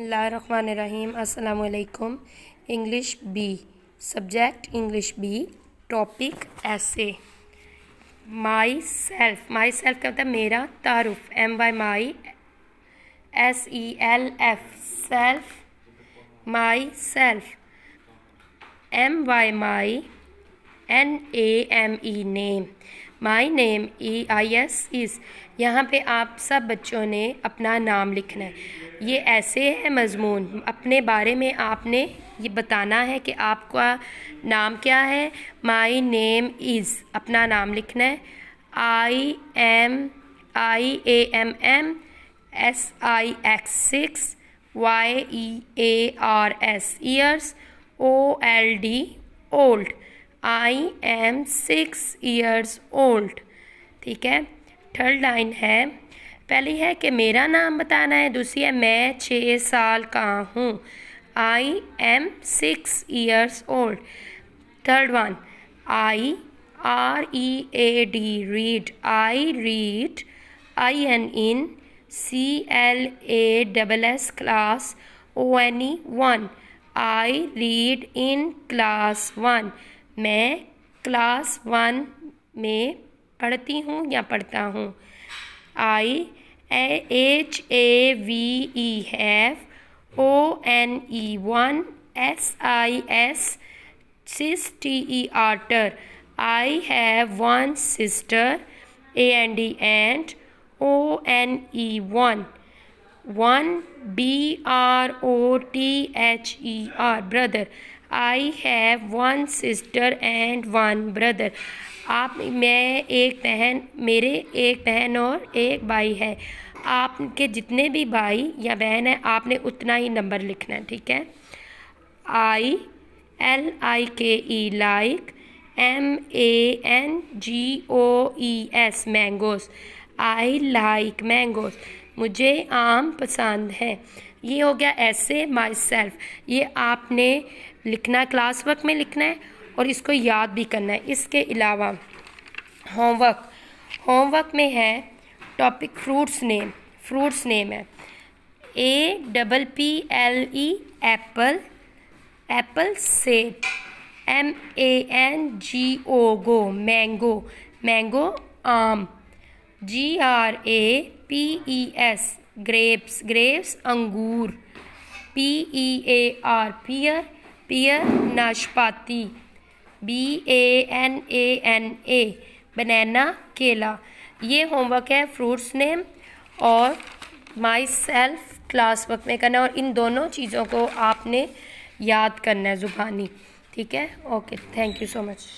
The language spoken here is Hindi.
बिस्मिल्लाहिर्रहमानिर्रहीम। अस्सलाम वालेकुम। English B, subject English B, topic ऐसे। माई सेल्फ, माई सेल्फ क्या होता है? मेरा। तारुफ, MY my, SELF self, my self. MY my, NAME name. My name, EIS इस। यहाँ पे आप सब बच्चों ने अपना नाम लिखना है। ये ऐसे है मज़मून, अपने बारे में आपने ये बताना है कि आपका नाम क्या है। माई नेम इज़, अपना नाम लिखना है। IAMM SIX 6, YEARS years, OLD old. I am 6 years old। ठीक है। थर्ड लाइन है, पहली है कि मेरा नाम बताना है, दूसरी है मैं 6 साल का हूँ। I am 6 years old। Third one, I READ read, I read, IN CLASS class ONE 1। I read in class 1। मैं क्लास 1 में पढ़ती हूँ या पढ़ता हूँ। HAVE have, ONE 1, SIS sister। I have one sister, AND and ONE 1। One BROTHER brother। I have one sister and one brother। मैं एक बहन, मेरे एक बहन और एक भाई है। आपके जितने भी भाई या बहन है आपने उतना ही नंबर लिखना है। ठीक है। LIKE like, MANGOES mangoes. I like mangoes, मुझे आम पसंद है। ये हो गया ऐसे माई सेल्फ। ये आपने लिखना, क्लास वर्क में लिखना है और इसको याद भी करना है। इसके अलावा होमवर्क में है topic fruits name. Fruits name है APPLE एप्पल, एप्पल सेब। MANGO गो, मैंगो, मैंगो आम। GRAPES ग्रेप्स, ग्रेप्स अंगूर। PEAR पियर, पियर नाशपाती। BANANA बनाना, केला। ये होमवर्क है फ्रूट्स नेम और माई सेल्फ क्लास वर्क में करना, और इन दोनों चीज़ों को आपने याद करना है ज़ुबानी। ठीक है। Okay, thank you so much.